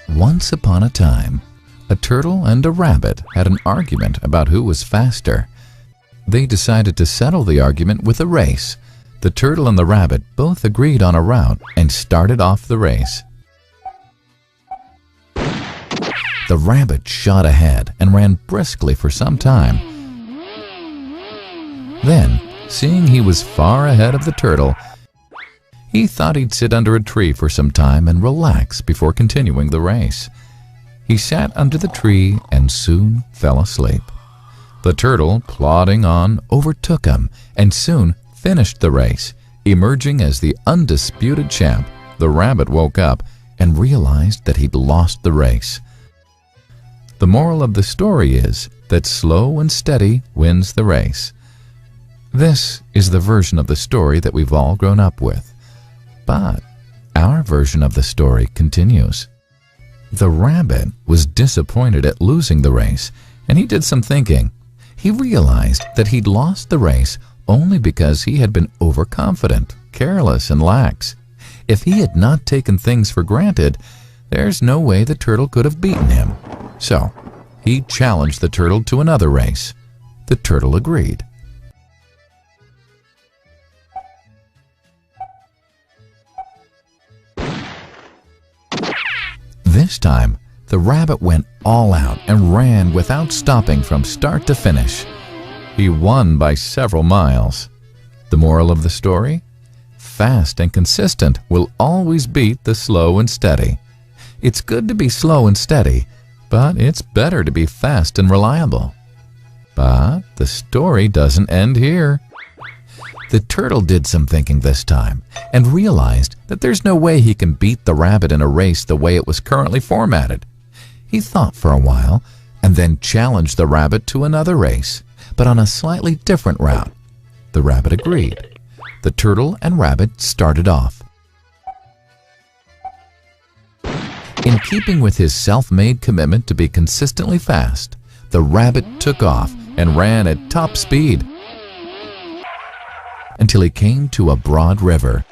Once upon a time, a turtle and a rabbit had an argument about who was faster. They decided to settle the argument with a race. The turtle and the rabbit both agreed on a route and started off the race. The rabbit shot ahead and ran briskly for some time. Then, seeing he was far ahead of the turtle, he thought he'd sit under a tree for some time and relax before continuing the race. He sat under the tree and soon fell asleep. The turtle, plodding on, overtook him and soon finished the race. Emerging as the undisputed champ, the rabbit woke up and realized that he'd lost the race. The moral of the story is that slow and steady wins the race. This is the version of the story that we've all grown up with. But our version of the story continues. The rabbit was disappointed at losing the race, and he did some thinking. He realized that he'd lost the race only because he had been overconfident, careless, and lax. If he had not taken things for granted, there's no way the turtle could have beaten him. So, he challenged the turtle to another race. The turtle agreed. This time, the rabbit went all out and ran without stopping from start to finish. He won by several miles. The moral of the story? Fast and consistent will always beat the slow and steady. It's good to be slow and steady, but it's better to be fast and reliable. But the story doesn't end here. The turtle did some thinking this time and realized that there's no way he can beat the rabbit in a race the way it was currently formatted. He thought for a while and then challenged the rabbit to another race, but on a slightly different route. The rabbit agreed. The turtle and rabbit started off. In keeping with his self-made commitment to be consistently fast, the rabbit took off and ran at top speed until he came to a broad river.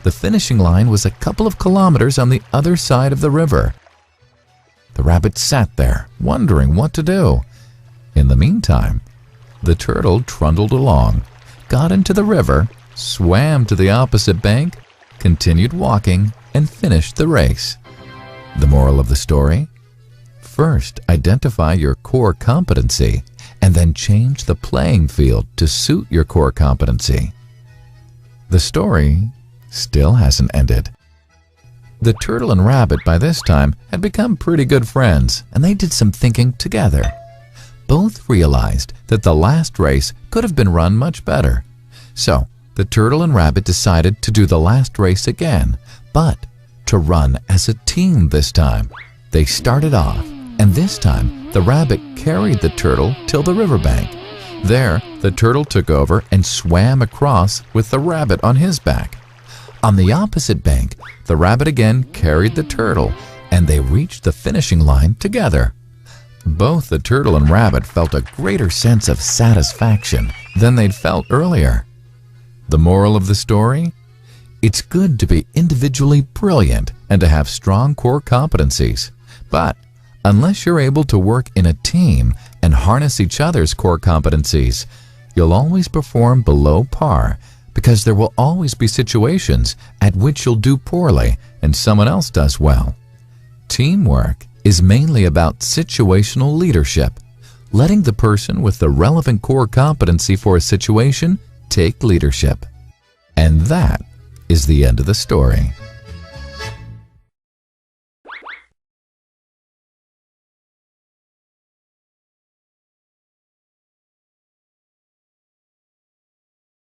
The finishing line was a couple of kilometers on the other side of the river. The rabbit sat there, wondering what to do. In the meantime, the turtle trundled along, got into the river, swam to the opposite bank, continued walking, and finished the race. The moral of the story? First, identify your core competency, and then change the playing field to suit your core competency. The story still hasn't ended. The turtle and rabbit by this time had become pretty good friends, and they did some thinking together. Both realized that the last race could have been run much better. So, the turtle and rabbit decided to do the last race again, but to run as a team this time. They started off, and this time the rabbit carried the turtle till the riverbank. There, the turtle took over and swam across with the rabbit on his back. On the opposite bank, the rabbit again carried the turtle, and they reached the finishing line together. Both the turtle and rabbit felt a greater sense of satisfaction than they'd felt earlier. The moral of the story? It's good to be individually brilliant and to have strong core competencies. But unless you're able to work in a team and harness each other's core competencies, you'll always perform below par, because there will always be situations at which you'll do poorly and someone else does well. Teamwork is mainly about situational leadership, letting the person with the relevant core competency for a situation take leadership. And that is the end of the story.